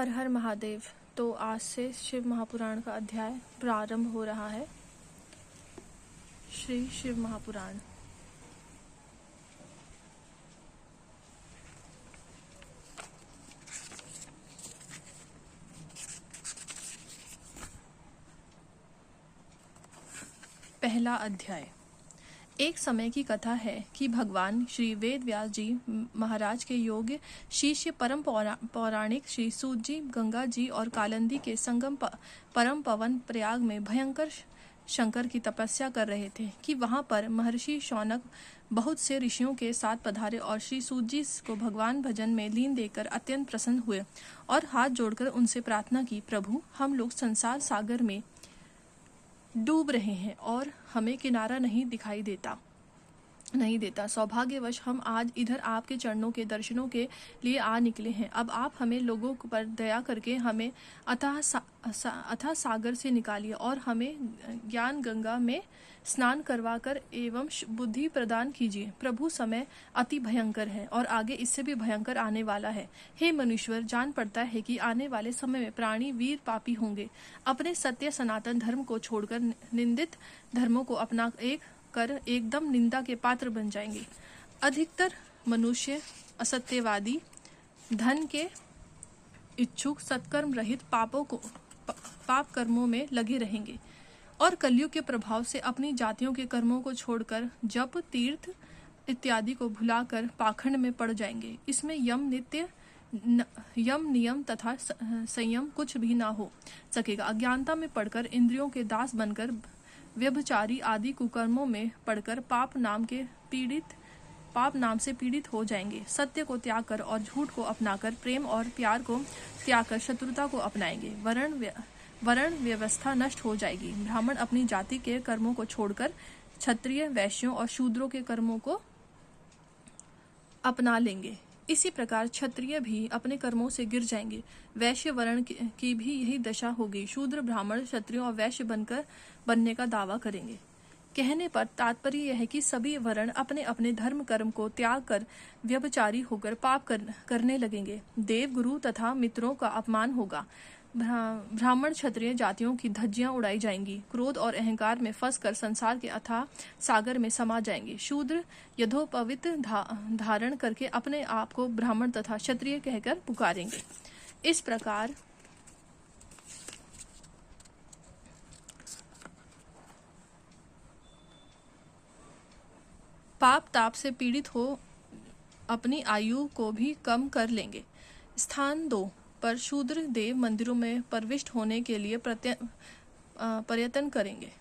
हर हर महादेव। तो आज से शिव महापुराण का अध्याय प्रारंभ हो रहा है। श्री शिव महापुराण। पहला अध्याय। एक समय की कथा है कि भगवान श्री वेद व्यास जी महाराज के योग्य शिष्य परम पौराणिक श्री सूत जी, गंगा जी और कालिंदी के संगम परम पवन प्रयाग में भयंकर शंकर की तपस्या कर रहे थे कि वहां पर महर्षि शौनक बहुत से ऋषियों के साथ पधारे और श्री सूत जी को भगवान भजन में लीन देखकर अत्यंत प्रसन्न हुए और हाथ जोड़कर उनसे प्रार्थना की, प्रभु, हम लोग संसार सागर में डूब रहे हैं और हमें किनारा नहीं देता। सौभाग्यवश हम आज इधर आपके चरणों के दर्शनों के लिए आ निकले हैं। अब आप हमें लोगों पर दया करके हमें अथाह सागर से निकालिए और हमें ज्ञान गंगा में स्नान करवाकर एवं बुद्धि प्रदान कीजिए। प्रभु, समय अति भयंकर है और आगे इससे भी भयंकर आने वाला है। हे मनुष्यवर, जान पड़ता है कि आने वाले समय में प्राणी वीर पापी होंगे, अपने सत्य सनातन धर्म को छोड़कर निंदित धर्मों को अपना कर एकदम निंदा के पात्र बन जाएंगे। अधिकतर मनुष्य असत्यवादी, धन के इच्छुक, सत्कर्म रहित पाप कर्मों में लगे रहेंगे और कलयुग के प्रभाव से अपनी जातियों के कर्मों को छोड़कर जप, तीर्थ इत्यादि को भुलाकर पाखंड में पड़ जाएंगे। इसमें यम नियम तथा संयम कुछ भी ना हो सकेगा। अज्ञानता में पड़कर इंद्रियों के दास बनकर व्यभिचारी आदि कुकर्मों में पड़कर पाप नाम से पीड़ित हो जाएंगे। सत्य को त्याग कर और झूठ को अपनाकर प्रेम और प्यार को त्याग कर शत्रुता को अपनाएंगे। वर्ण व्यवस्था नष्ट हो जाएगी। ब्राह्मण अपनी जाति के कर्मों को छोड़कर क्षत्रिय, वैश्यों और शूद्रों के कर्मों को अपना लेंगे। इसी प्रकार क्षत्रिय भी अपने कर्मों से गिर जाएंगे। वैश्य वर्ण की भी यही दशा होगी। शूद्र ब्राह्मण, क्षत्रिय और वैश्य बनने का दावा करेंगे। कहने पर तात्पर्य यह है कि सभी वर्ण अपने अपने धर्म कर्म को त्याग कर व्यभिचारी होकर पाप करने लगेंगे। देव, गुरु तथा मित्रों का अपमान होगा। ब्राह्मण क्षत्रिय जातियों की धज्जियां उड़ाई जाएंगी। क्रोध और अहंकार में फंसकर संसार के अथाह सागर में समा जाएंगे। शूद्र यथोपवित धारण करके अपने आप को ब्राह्मण तथा क्षत्रिय कहकर पुकारेंगे। इस प्रकार पाप ताप से पीड़ित हो अपनी आयु को भी कम कर लेंगे। स्थान 2 पर शूद्र देव मंदिरों में प्रविष्ट होने के लिए प्रयत्न करेंगे।